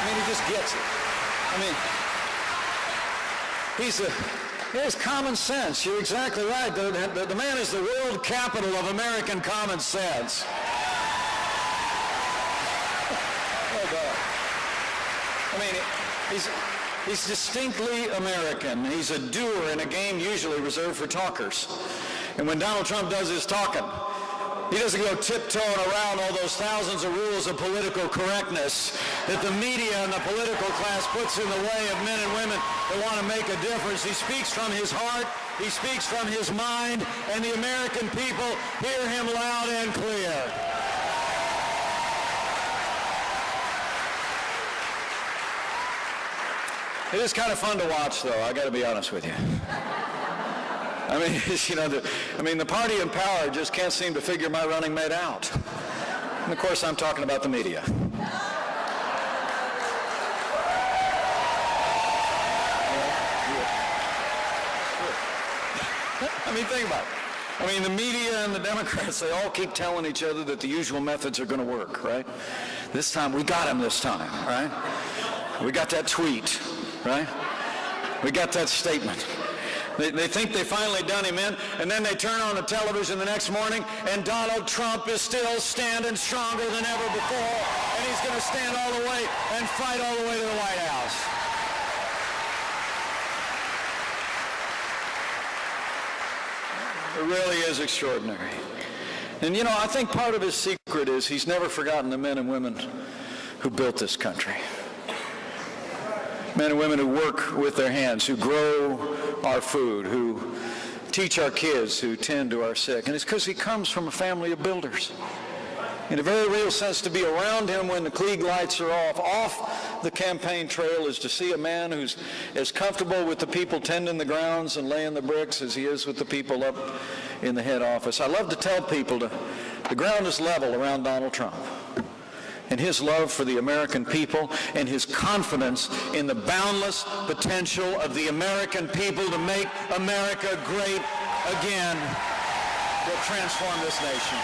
I mean, he just gets it. I mean, he has common sense. You're exactly right. The man is the world capital of American common sense. I mean, he's distinctly American. He's a doer in a game usually reserved for talkers. And when Donald Trump does his talking, he doesn't go tiptoeing around all those thousands of rules of political correctness that the media and the political class puts in the way of men and women that want to make a difference. He speaks from his heart, he speaks from his mind, and the American people hear him loud and clear. It is kind of fun to watch, though, I got to be honest with you. I mean, you know, the party in power just can't seem to figure my running mate out. And of course, I'm talking about the media. I mean, think about it. I mean, the media and the Democrats, they all keep telling each other that the usual methods are going to work, right? This time, we got him this time, right? We got that tweet, right? We got that statement. They think they finally done him in, and then they turn on the television the next morning, and Donald Trump is still standing stronger than ever before, and he's going to stand all the way and fight all the way to the White House. It really is extraordinary. And, you know, I think part of his secret is he's never forgotten the men and women who built this country. Men and women who work with their hands, who grow our food, who teach our kids, who tend to our sick. And it's because he comes from a family of builders. In a very real sense, to be around him when the Klieg lights are off the campaign trail is to see a man who's as comfortable with the people tending the grounds and laying the bricks as he is with the people up in the head office. I love to tell people the ground is level around Donald Trump. And his love for the American people and his confidence in the boundless potential of the American people to make America great again will transform this nation.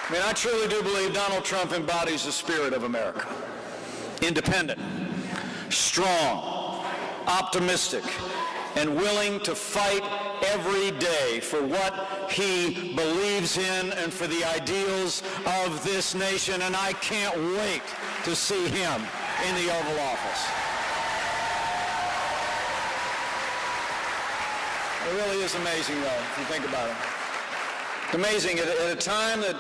I mean, I truly do believe Donald Trump embodies the spirit of America. Independent, strong, optimistic, and willing to fight every day for what he believes in and for the ideals of this nation. And I can't wait to see him in the Oval Office. It really is amazing, though, if you think about it. It's amazing at a time that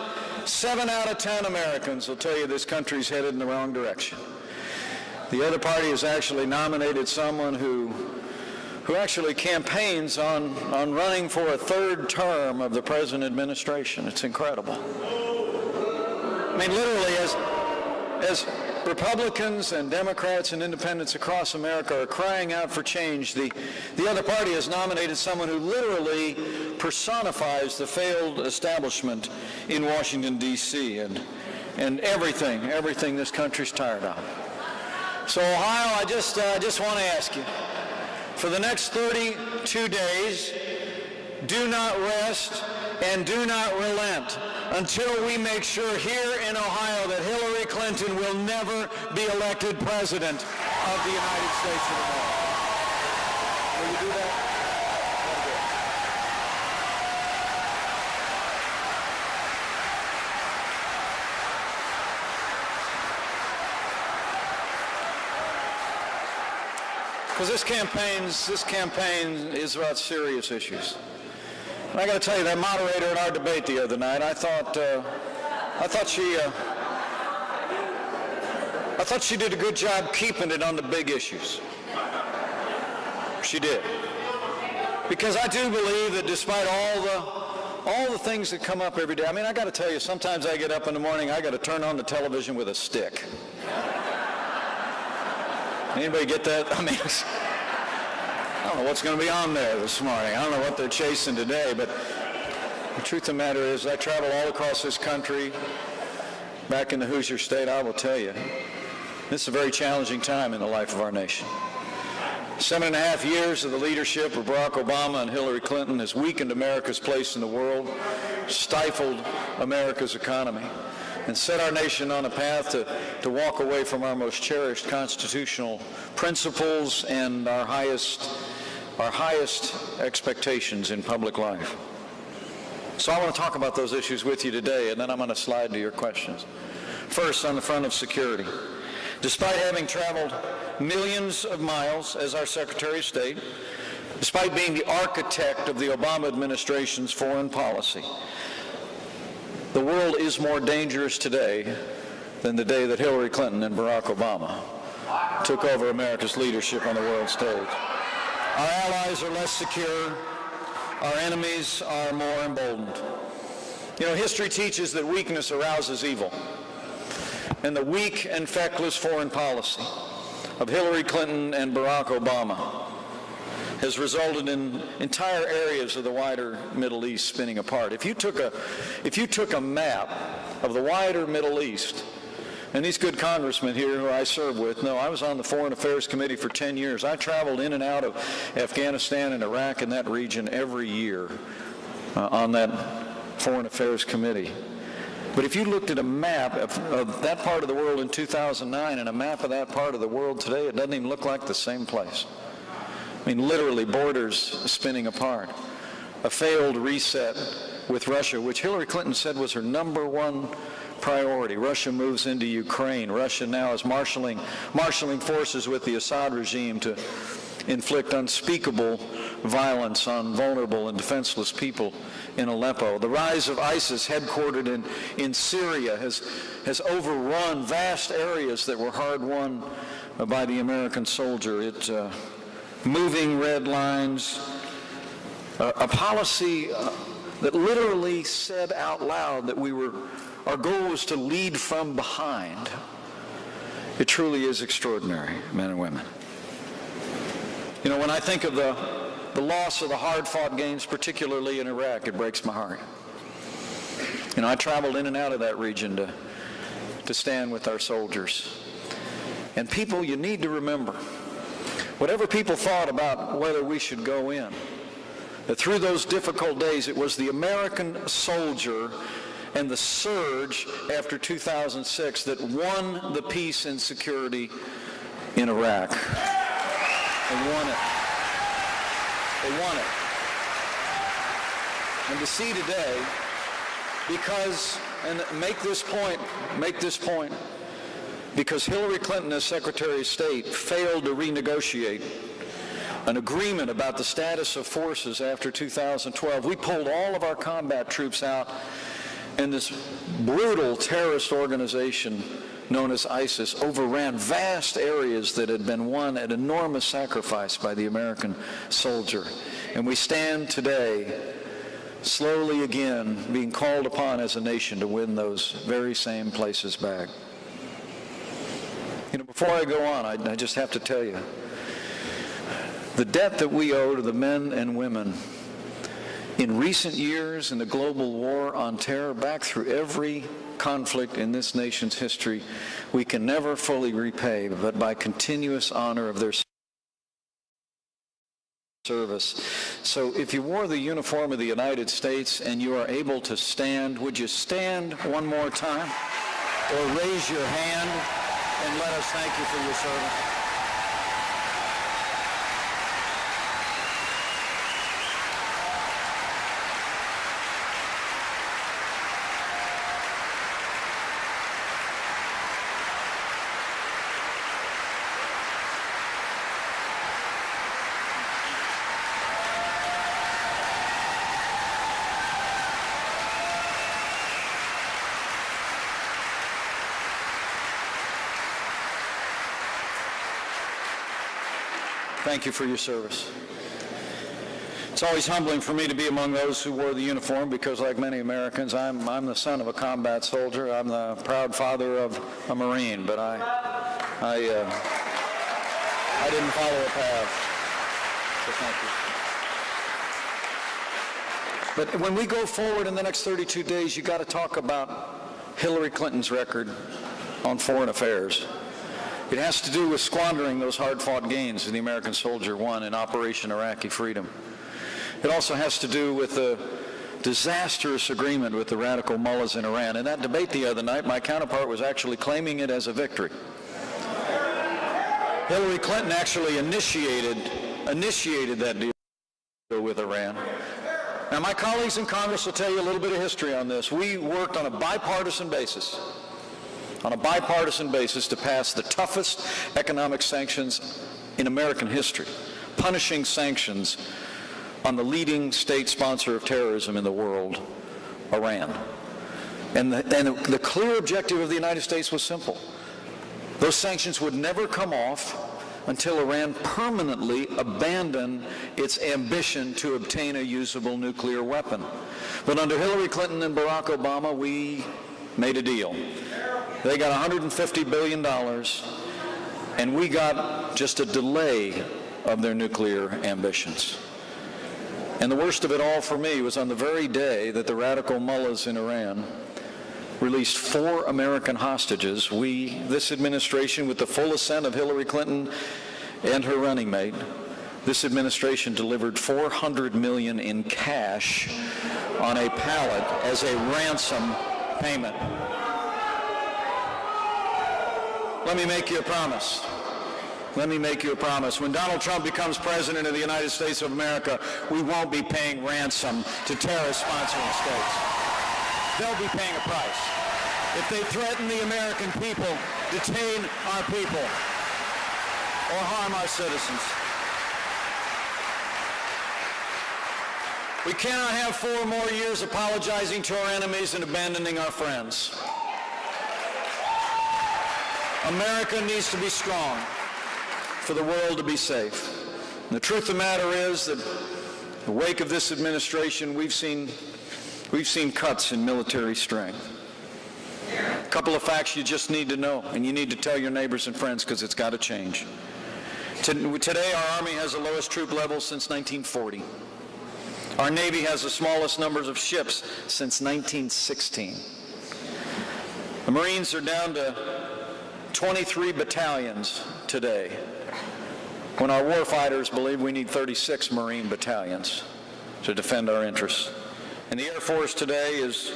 7 out of 10 Americans will tell you this country's headed in the wrong direction. The other party has actually nominated someone who actually campaigns on running for a third term of the present administration. It's incredible. I mean, literally, as Republicans and Democrats and independents across America are crying out for change, the other party has nominated someone who literally personifies the failed establishment in Washington, D.C. and everything this country's tired of. So, Ohio, I just want to ask you, for the next 32 days, do not rest and do not relent until we make sure here in Ohio that Hillary Clinton will never be elected president of the United States of America. Will you do that? Because this campaign is about serious issues. And I got to tell you, that moderator at our debate the other night, I thought she did a good job keeping it on the big issues. She did. Because I do believe that despite all the things that come up every day, I mean, I got to tell you, sometimes I get up in the morning, I got to turn on the television with a stick. Anybody get that? I mean, I don't know what's going to be on there this morning. I don't know what they're chasing today, but the truth of the matter is I travel all across this country, back in the Hoosier State. I will tell you, this is a very challenging time in the life of our nation. 7.5 years of the leadership of Barack Obama and Hillary Clinton has weakened America's place in the world, stifled America's economy, and set our nation on a path to walk away from our most cherished constitutional principles and our highest expectations in public life. So I want to talk about those issues with you today, and then I'm going to slide to your questions. First, on the front of security. Despite having traveled millions of miles as our Secretary of State, despite being the architect of the Obama administration's foreign policy, the world is more dangerous today than the day that Hillary Clinton and Barack Obama took over America's leadership on the world stage. Our allies are less secure. Our enemies are more emboldened. You know, history teaches that weakness arouses evil. And the weak and feckless foreign policy of Hillary Clinton and Barack Obama has resulted in entire areas of the wider Middle East spinning apart. If you took a map of the wider Middle East, and these good congressmen here who I serve with know I was on the Foreign Affairs Committee for 10 years. I traveled in and out of Afghanistan and Iraq and that region every year on that Foreign Affairs Committee. But if you looked at a map of that part of the world in 2009 and a map of that part of the world today, it doesn't even look like the same place. I mean, literally borders spinning apart. A failed reset with Russia, which Hillary Clinton said was her number one priority. Russia moves into Ukraine. Russia now is marshaling forces with the Assad regime to inflict unspeakable violence on vulnerable and defenseless people in Aleppo. The rise of ISIS, headquartered in Syria, has overrun vast areas that were hard-won by the American soldier. Moving red lines, a policy that literally said out loud that our goal was to lead from behind. It truly is extraordinary, men and women. You know, when I think of the loss of the hard-fought gains, particularly in Iraq, it breaks my heart. You know, I traveled in and out of that region to stand with our soldiers. And people, you need to remember, whatever people thought about whether we should go in, that through those difficult days, it was the American soldier and the surge after 2006 that won the peace and security in Iraq. They won it. They won it. And to see today, because, and make this point, because Hillary Clinton as Secretary of State failed to renegotiate an agreement about the status of forces after 2012. We pulled all of our combat troops out, and this brutal terrorist organization known as ISIS overran vast areas that had been won at enormous sacrifice by the American soldier. And we stand today, slowly again, being called upon as a nation to win those very same places back. You know, before I go on, I just have to tell you, the debt that we owe to the men and women in recent years in the global war on terror, back through every conflict in this nation's history, we can never fully repay, but by continuous honor of their service. So if you wore the uniform of the United States and you are able to stand, would you stand one more time? Or raise your hand and let us thank you for your service. Thank you for your service. It's always humbling for me to be among those who wore the uniform because, like many Americans, I'm the son of a combat soldier. I'm the proud father of a Marine, but I didn't follow a path. So thank you. But when we go forward in the next 32 days, you got to talk about Hillary Clinton's record on foreign affairs. It has to do with squandering those hard-fought gains the American soldier won in Operation Iraqi Freedom. It also has to do with the disastrous agreement with the radical mullahs in Iran. In that debate the other night, my counterpart was actually claiming it as a victory. Hillary Clinton actually initiated that deal with Iran. Now, my colleagues in Congress will tell you a little bit of history on this. We worked on a bipartisan basis to pass the toughest economic sanctions in American history, punishing sanctions on the leading state sponsor of terrorism in the world, Iran. And the clear objective of the United States was simple. Those sanctions would never come off until Iran permanently abandoned its ambition to obtain a usable nuclear weapon. But under Hillary Clinton and Barack Obama, we made a deal. They got $150 billion, and we got just a delay of their nuclear ambitions. And the worst of it all for me was on the very day that the radical mullahs in Iran released 4 American hostages, this administration, with the full assent of Hillary Clinton and her running mate, this administration delivered $400 million in cash on a pallet as a ransom payment. Let me make you a promise. When Donald Trump becomes president of the United States of America, we won't be paying ransom to terrorist-sponsoring states. They'll be paying a price. If they threaten the American people, detain our people, or harm our citizens. We cannot have 4 more years apologizing to our enemies and abandoning our friends. America needs to be strong for the world to be safe. And the truth of the matter is that in the wake of this administration, we've seen cuts in military strength. A couple of facts you just need to know, and you need to tell your neighbors and friends because it's got to change. Today, our Army has the lowest troop level since 1940. Our Navy has the smallest numbers of ships since 1916. The Marines are down to 23 battalions today, when our warfighters believe we need 36 Marine battalions to defend our interests. And the Air Force today is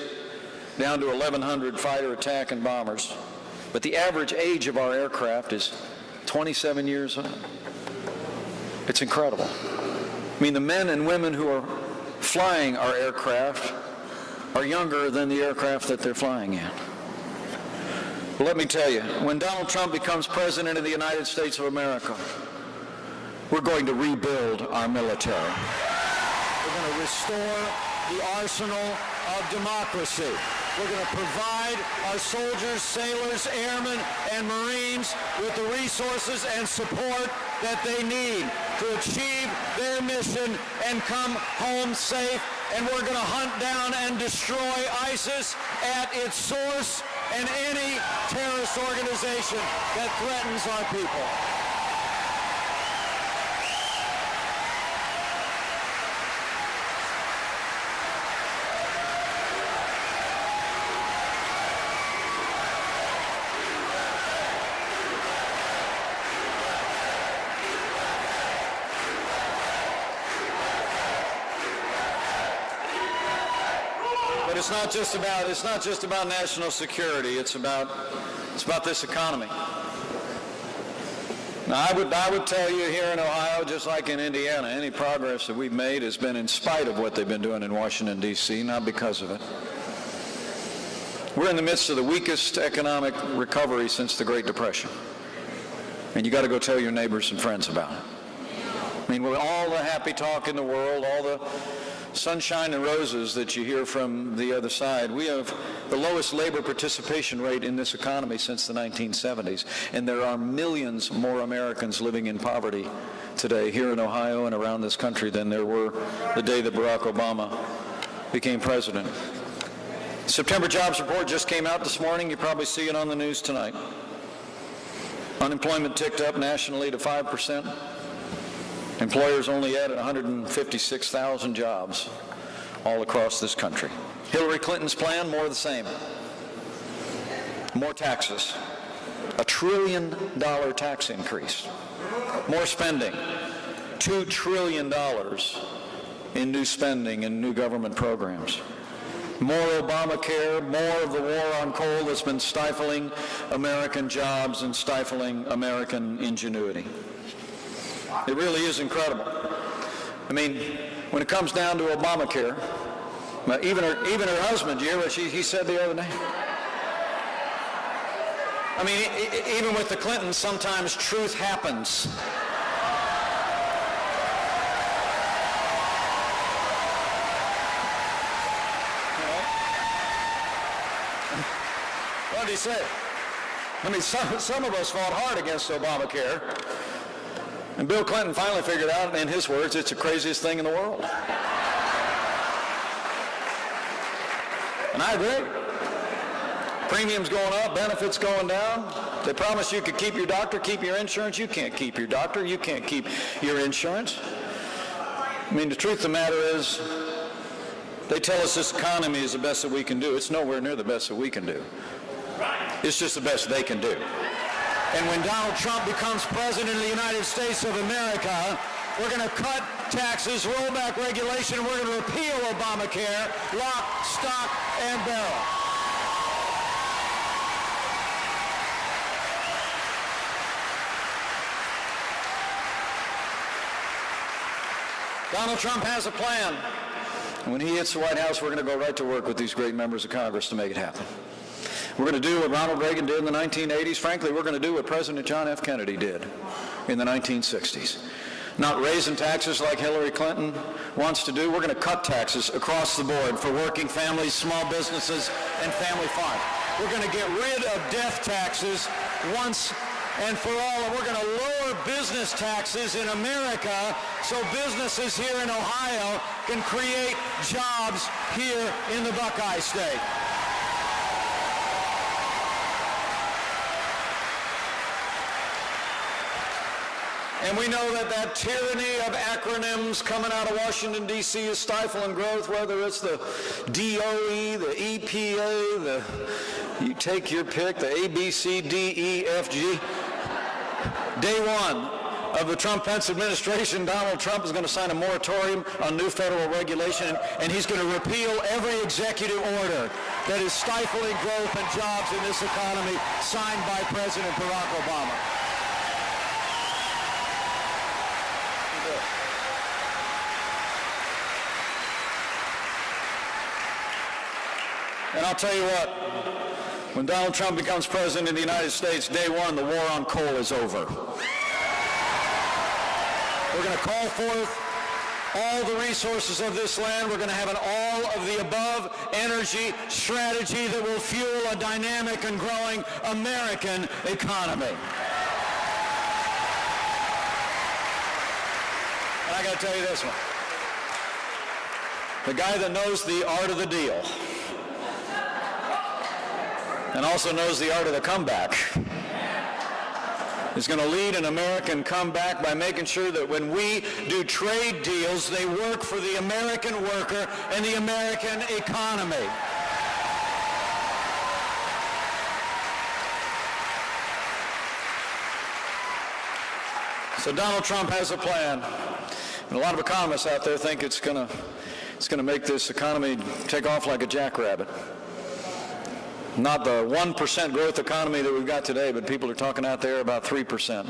down to 1,100 fighter attack and bombers. But the average age of our aircraft is 27 years old. It's incredible. I mean, the men and women who are flying our aircraft are younger than the aircraft that they're flying in. Well, let me tell you, when Donald Trump becomes president of the United States of America, we're going to rebuild our military. We're going to restore the arsenal of democracy. We're going to provide our soldiers, sailors, airmen, and Marines with the resources and support that they need to achieve their mission and come home safe. And we're going to hunt down and destroy ISIS at its source and any terrorist organization that threatens our people. It's not just about national security. It's about this economy. Now, I would tell you here in Ohio, just like in Indiana, any progress that we've made has been in spite of what they've been doing in Washington, D.C., not because of it. We're in the midst of the weakest economic recovery since the Great Depression. And you got to go tell your neighbors and friends about it. I mean, with all the happy talk in the world, all the sunshine and roses that you hear from the other side, we have the lowest labor participation rate in this economy since the 1970s, and there are millions more Americans living in poverty today here in Ohio and around this country than there were the day that Barack Obama became president. The September jobs report just came out this morning. You probably see it on the news tonight. Unemployment ticked up nationally to 5%. Employers only added 156,000 jobs all across this country. Hillary Clinton's plan, more of the same. More taxes. $1 trillion tax increase, more spending, $2 trillion in new spending and new government programs. More Obamacare, more of the war on coal that's been stifling American jobs and stifling American ingenuity. It really is incredible. I mean, when it comes down to Obamacare, even her husband, you hear what he said the other day? I mean, even with the Clintons, sometimes truth happens. What did he say? I mean, some of us fought hard against Obamacare, and Bill Clinton finally figured out, in his words, it's the craziest thing in the world. And I agree. Premiums going up, benefits going down. They promised you could keep your doctor, keep your insurance. You can't keep your doctor. You can't keep your insurance. I mean, the truth of the matter is, they tell us this economy is the best that we can do. It's nowhere near the best that we can do. It's just the best they can do. And when Donald Trump becomes president of the United States of America, we're going to cut taxes, roll back regulation, we're going to repeal Obamacare, lock, stock, and barrel. Donald Trump has a plan. And when he hits the White House, we're going to go right to work with these great members of Congress to make it happen. We're going to do what Ronald Reagan did in the 1980s. Frankly, we're going to do what President John F. Kennedy did in the 1960s. Not raising taxes like Hillary Clinton wants to do. We're going to cut taxes across the board for working families, small businesses, and family farms. We're going to get rid of death taxes once and for all, and we're going to lower business taxes in America so businesses here in Ohio can create jobs here in the Buckeye State. And we know that tyranny of acronyms coming out of Washington, D.C. is stifling growth, whether it's the DOE, the EPA, you take your pick, the A, B, C, D, E, F, G. Day one of the Trump-Pence administration, Donald Trump is going to sign a moratorium on new federal regulation, and he's going to repeal every executive order that is stifling growth and jobs in this economy signed by President Barack Obama. And I'll tell you what, when Donald Trump becomes president of the United States, day one, the war on coal is over. We're going to call forth all the resources of this land. We're going to have an all-of-the-above energy strategy that will fuel a dynamic and growing American economy. And I got to tell you this one. The guy that knows the art of the deal and also knows the art of the comeback is going to lead an American comeback by making sure that when we do trade deals, they work for the American worker and the American economy. So Donald Trump has a plan, and a lot of economists out there think it's going to make this economy take off like a jackrabbit. Not the 1% growth economy that we've got today, but people are talking out there about 3%. And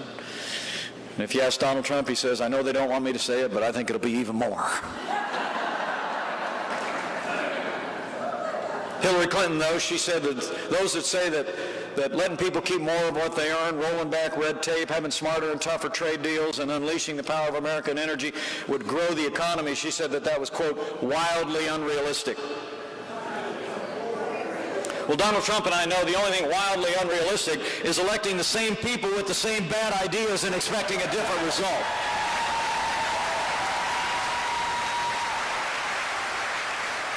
if you ask Donald Trump, he says, I know they don't want me to say it, but I think it'll be even more. Hillary Clinton, though, she said that those that say that letting people keep more of what they earn, rolling back red tape, having smarter and tougher trade deals, and unleashing the power of American energy would grow the economy, she said that was, quote, wildly unrealistic. Well, Donald Trump and I know the only thing wildly unrealistic is electing the same people with the same bad ideas and expecting a different result.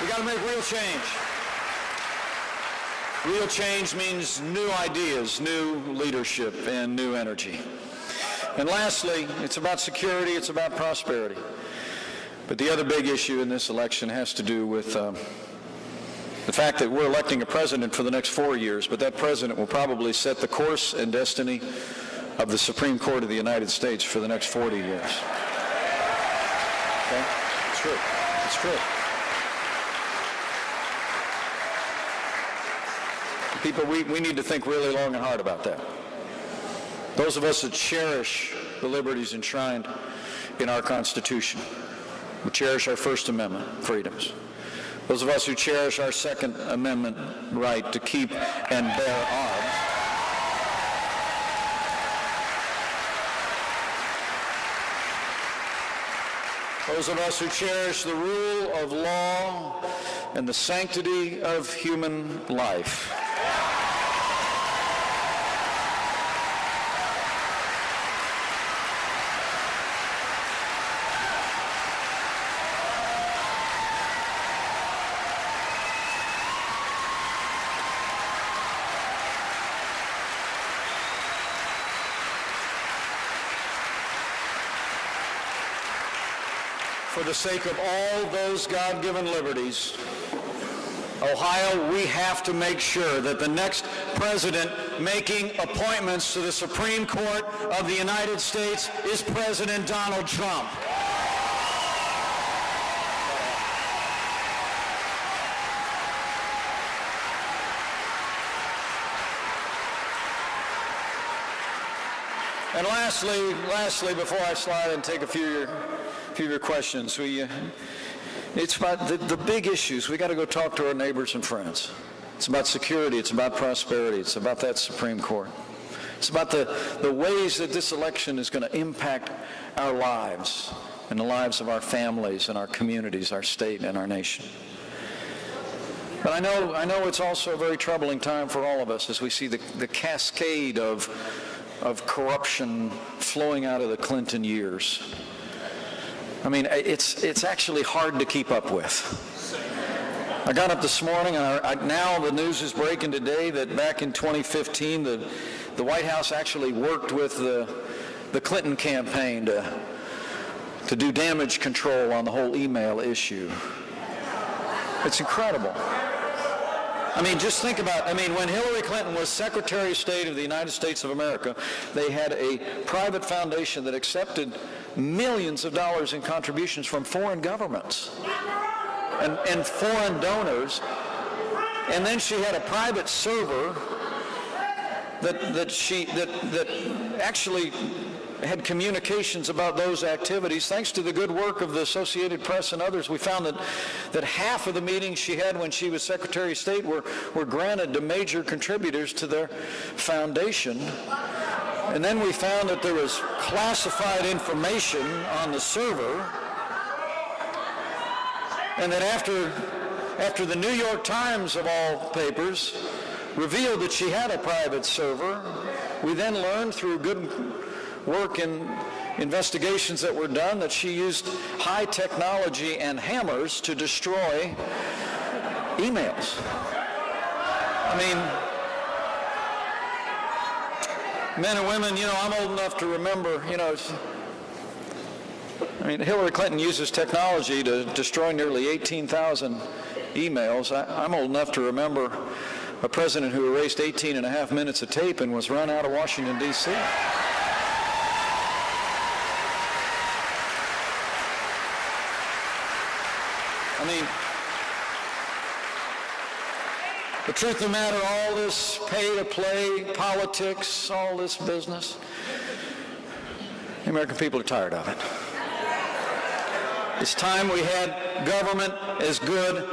We got to make real change. Real change means new ideas, new leadership, and new energy. And lastly, it's about security, it's about prosperity. But the other big issue in this election has to do with the the fact that we're electing a president for the next 4 years, but that president will probably set the course and destiny of the Supreme Court of the United States for the next 40 years. Okay? It's true. It's true. People, we need to think really long and hard about that. Those of us that cherish the liberties enshrined in our Constitution, we cherish our First Amendment freedoms. Those of us who cherish our Second Amendment right to keep and bear arms. Those of us who cherish the rule of law and the sanctity of human life. For the sake of all those God-given liberties, Ohio, we have to make sure that the next president making appointments to the Supreme Court of the United States is President Donald Trump. And lastly, before I slide and take a few of your questions, it's about the big issues. We got to go talk to our neighbors and friends. It's about security. It's about prosperity. It's about that Supreme Court. It's about the ways that this election is going to impact our lives and the lives of our families and our communities, our state and our nation. But I know it's also a very troubling time for all of us as we see the cascade of corruption flowing out of the Clinton years. I mean, it's actually hard to keep up with. I got up this morning, and now the news is breaking today that back in 2015, the White House actually worked with the Clinton campaign to do damage control on the whole email issue. It's incredible. I mean, just think about, when Hillary Clinton was Secretary of State of the United States of America, they had a private foundation that accepted millions of dollars in contributions from foreign governments and foreign donors. And then she had a private server that actually had communications about those activities. Thanks to the good work of the Associated Press and others, we found that half of the meetings she had when she was Secretary of State were granted to major contributors to their foundation. And then we found that there was classified information on the server, and that after the New York Times, of all papers, revealed that she had a private server, we then learned through good work in investigations that were done that she used high technology and hammers to destroy emails. Men and women, I'm old enough to remember, Hillary Clinton uses technology to destroy nearly 18,000 emails. I'm old enough to remember a president who erased 18 and a half minutes of tape and was run out of Washington, D.C. The truth of the matter, all this pay-to-play politics, all this business, the American people are tired of it. It's time we had government as good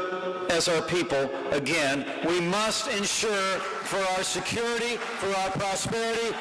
as our people again. We must ensure for our security, for our prosperity,